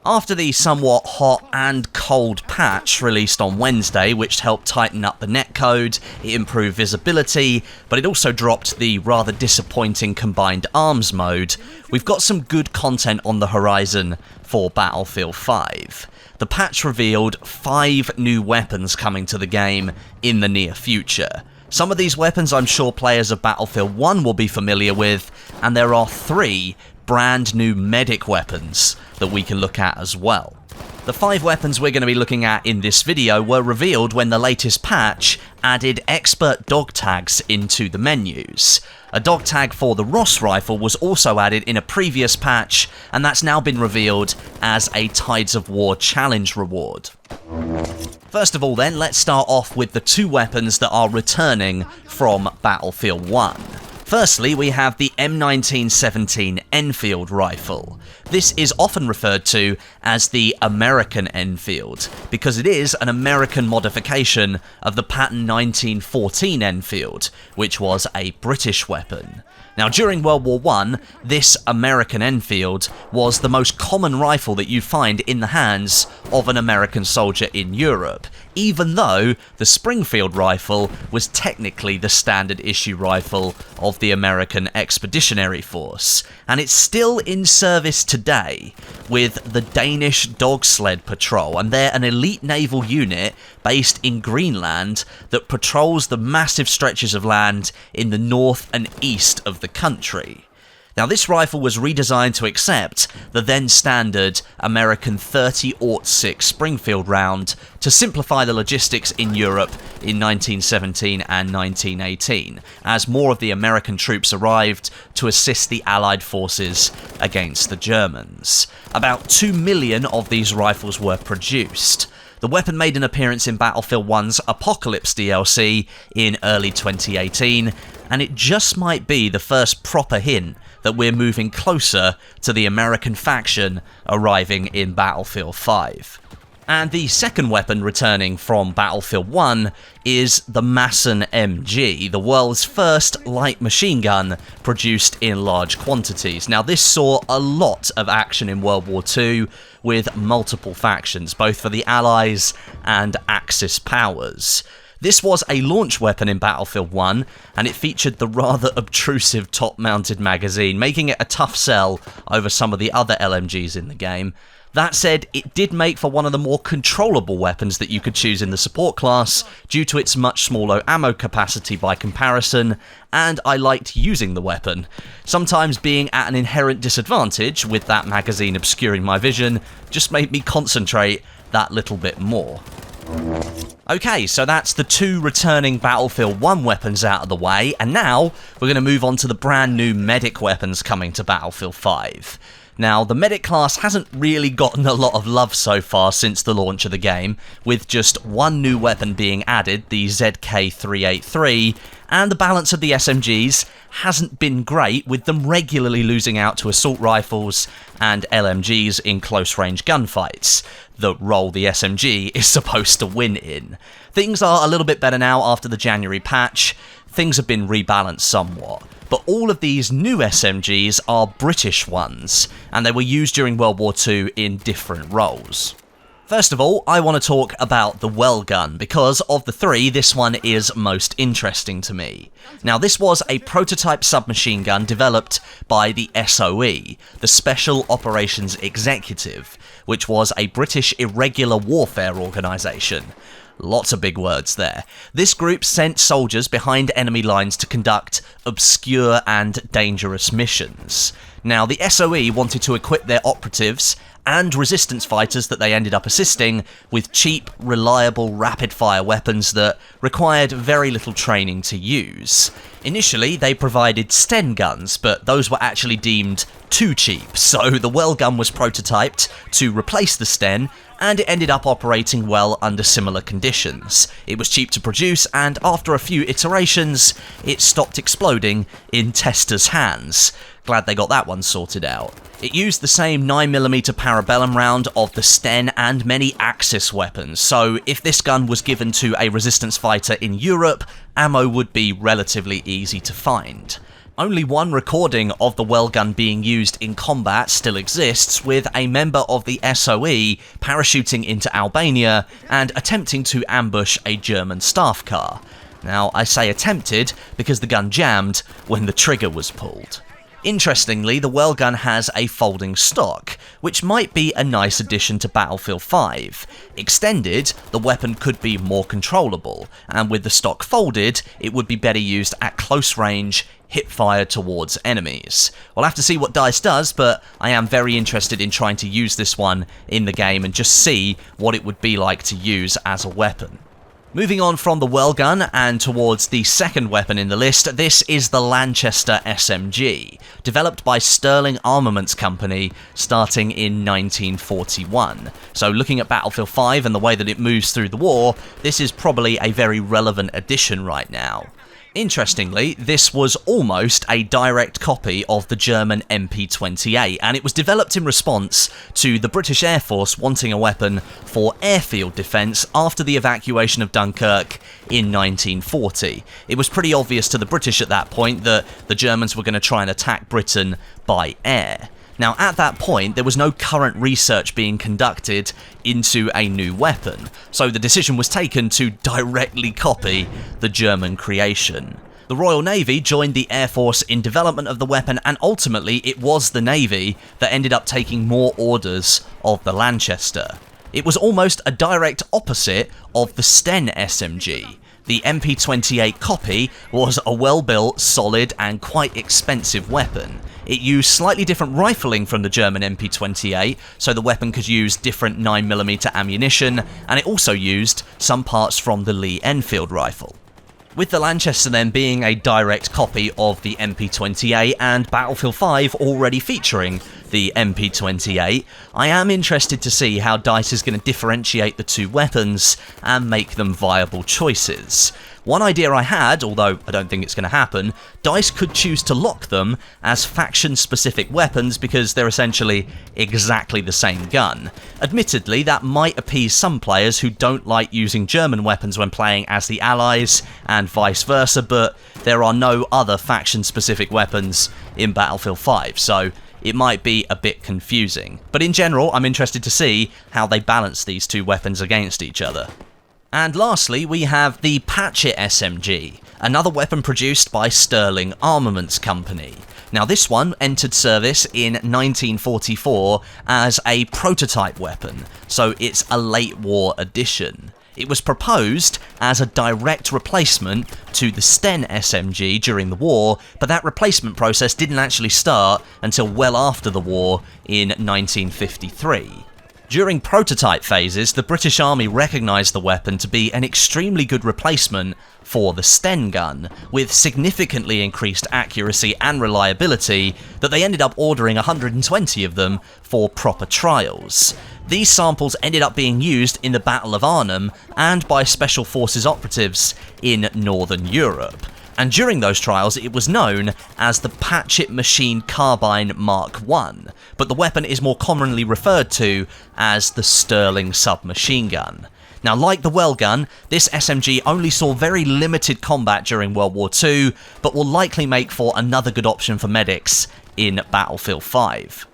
After the somewhat hot and cold patch released on Wednesday, which helped tighten up the netcode, it improved visibility, but it also dropped the rather disappointing combined arms mode, we've got some good content on the horizon for Battlefield 5. The patch revealed 5 new weapons coming to the game in the near future. Some of these weapons I'm sure players of Battlefield 1 will be familiar with, and there are 3 brand new medic weapons that we can look at as well. The 5 weapons we're going to be looking at in this video were revealed when the latest patch added expert dog tags into the menus. A dog tag for the Ross rifle was also added in a previous patch, and that's now been revealed as a Tides of War challenge reward. First of all then, let's start off with the 2 weapons that are returning from Battlefield 1. Firstly, we have the M1917 Enfield rifle. This is often referred to as the American Enfield, because it is an American modification of the pattern 1914 Enfield, which was a British weapon. Now, during World War I, this American Enfield was the most common rifle that you'd find in the hands of an American soldier in Europe, even though the Springfield rifle was technically the standard issue rifle of the American Expeditionary Force, and it's still in service today with the Danish Dog Sled Patrol, and they're an elite naval unit based in Greenland that patrols the massive stretches of land in the north and east of the country. Now, this rifle was redesigned to accept the then standard American 30-06 Springfield round to simplify the logistics in Europe in 1917 and 1918, as more of the American troops arrived to assist the Allied forces against the Germans. About 2 million of these rifles were produced. The weapon made an appearance in Battlefield 1's Apocalypse DLC in early 2018, and it just might be the first proper hint that we're moving closer to the American faction arriving in Battlefield 5. And the second weapon returning from Battlefield 1 is the Masson MG, the world's first light machine gun produced in large quantities. Now, this saw a lot of action in World War II with multiple factions, both for the Allies and Axis powers. This was a launch weapon in Battlefield 1, and it featured the rather obtrusive top-mounted magazine, making it a tough sell over some of the other LMGs in the game. That said, it did make for one of the more controllable weapons that you could choose in the support class due to its much smaller ammo capacity by comparison, and I liked using the weapon. Sometimes being at an inherent disadvantage with that magazine obscuring my vision just made me concentrate that little bit more. Okay, so that's the 2 returning Battlefield 1 weapons out of the way, and now we're going to move on to the brand new medic weapons coming to Battlefield 5. Now, the medic class hasn't really gotten a lot of love so far since the launch of the game, with just 1 new weapon being added, the ZK383, and the balance of the SMGs hasn't been great, with them regularly losing out to assault rifles and LMGs in close-range gunfights, the role the SMG is supposed to win in. Things are a little bit better now after the January patch. Things have been rebalanced somewhat. But all of these new SMGs are British ones, and they were used during World War II in different roles. First of all, I want to talk about the well gun, because of the 3, this one is most interesting to me. Now, this was a prototype submachine gun developed by the SOE, the Special Operations Executive, which was a British irregular warfare organisation. Lots of big words there. This group sent soldiers behind enemy lines to conduct obscure and dangerous missions. Now, the SOE wanted to equip their operatives and resistance fighters that they ended up assisting with cheap, reliable, rapid-fire weapons that required very little training to use. Initially, they provided Sten guns, but those were actually deemed too cheap, so the well gun was prototyped to replace the Sten, and it ended up operating well under similar conditions. It was cheap to produce, and after a few iterations, it stopped exploding in testers' hands. Glad they got that one sorted out. It used the same 9mm Parabellum round of the Sten and many Axis weapons, so if this gun was given to a resistance fighter in Europe, ammo would be relatively easy to find. Only one recording of the well gun being used in combat still exists, with a member of the SOE parachuting into Albania and attempting to ambush a German staff car. Now, I say attempted because the gun jammed when the trigger was pulled. Interestingly, the well gun has a folding stock, which might be a nice addition to Battlefield 5. Extended, the weapon could be more controllable, and with the stock folded, it would be better used at close range, hip fire towards enemies. We'll have to see what DICE does, but I am very interested in trying to use this one in the game and just see what it would be like to use as a weapon. Moving on from the well gun and towards the second weapon in the list, this is the Lanchester SMG, developed by Sterling Armaments Company starting in 1941. So looking at Battlefield 5 and the way that it moves through the war, this is probably a very relevant addition right now. Interestingly, this was almost a direct copy of the German MP-28, and it was developed in response to the British Air Force wanting a weapon for airfield defence after the evacuation of Dunkirk in 1940. It was pretty obvious to the British at that point that the Germans were going to try and attack Britain by air. Now, at that point, there was no current research being conducted into a new weapon, so the decision was taken to directly copy the German creation. The Royal Navy joined the Air Force in development of the weapon, and ultimately it was the Navy that ended up taking more orders of the Lanchester. It was almost a direct opposite of the Sten SMG. The MP-28 copy was a well-built, solid, and quite expensive weapon. It used slightly different rifling from the German MP-28, so the weapon could use different 9mm ammunition, and it also used some parts from the Lee Enfield rifle. With the Lanchester then being a direct copy of the MP-28 and Battlefield 5 already featuring the MP-28, I am interested to see how DICE is going to differentiate the two weapons and make them viable choices. One idea I had, although I don't think it's going to happen, DICE could choose to lock them as faction-specific weapons because they're essentially exactly the same gun. Admittedly, that might appease some players who don't like using German weapons when playing as the Allies, and vice versa, but there are no other faction-specific weapons in Battlefield 5, so it might be a bit confusing. But in general, I'm interested to see how they balance these two weapons against each other. And lastly, we have the Patchett SMG, another weapon produced by Sterling Armaments Company. Now this one entered service in 1944 as a prototype weapon, so it's a late war addition. It was proposed as a direct replacement to the Sten SMG during the war, but that replacement process didn't actually start until well after the war in 1953. During prototype phases, the British Army recognised the weapon to be an extremely good replacement for the Sten gun, with significantly increased accuracy and reliability that they ended up ordering 120 of them for proper trials. These samples ended up being used in the Battle of Arnhem and by Special Forces operatives in Northern Europe. And during those trials, it was known as the Patchett Machine Carbine Mark I, but the weapon is more commonly referred to as the Sterling submachine gun. Now, like the well gun, this SMG only saw very limited combat during World War II, but will likely make for another good option for medics in Battlefield 5.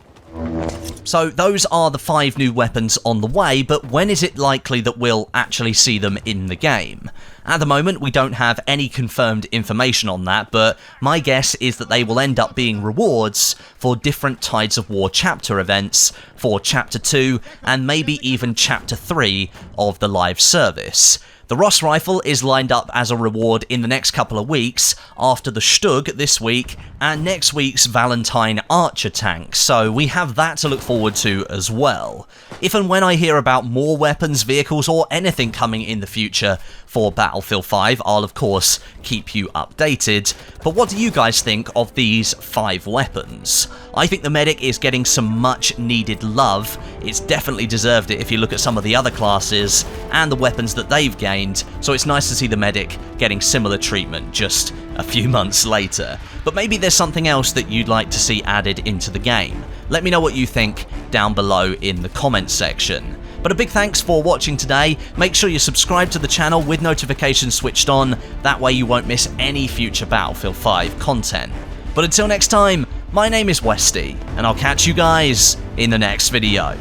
So those are the 5 new weapons on the way, but when is it likely that we'll actually see them in the game? At the moment, we don't have any confirmed information on that, but my guess is that they will end up being rewards for different Tides of War chapter events for Chapter 2 and maybe even Chapter 3 of the live service. The Ross rifle is lined up as a reward in the next couple of weeks, after the Stug this week, and next week's Valentine Archer tank, so we have that to look forward to as well. If and when I hear about more weapons, vehicles, or anything coming in the future for Battlefield 5, I'll of course keep you updated. But what do you guys think of these 5 weapons? I think the Medic is getting some much needed love. It's definitely deserved it if you look at some of the other classes and the weapons that they've gained, so it's nice to see the Medic getting similar treatment just a few months later. But maybe there's something else that you'd like to see added into the game. Let me know what you think down below in the comments section. But a big thanks for watching today. Make sure you subscribe to the channel with notifications switched on, that way you won't miss any future Battlefield 5 content. But until next time, my name is Westie, and I'll catch you guys in the next video.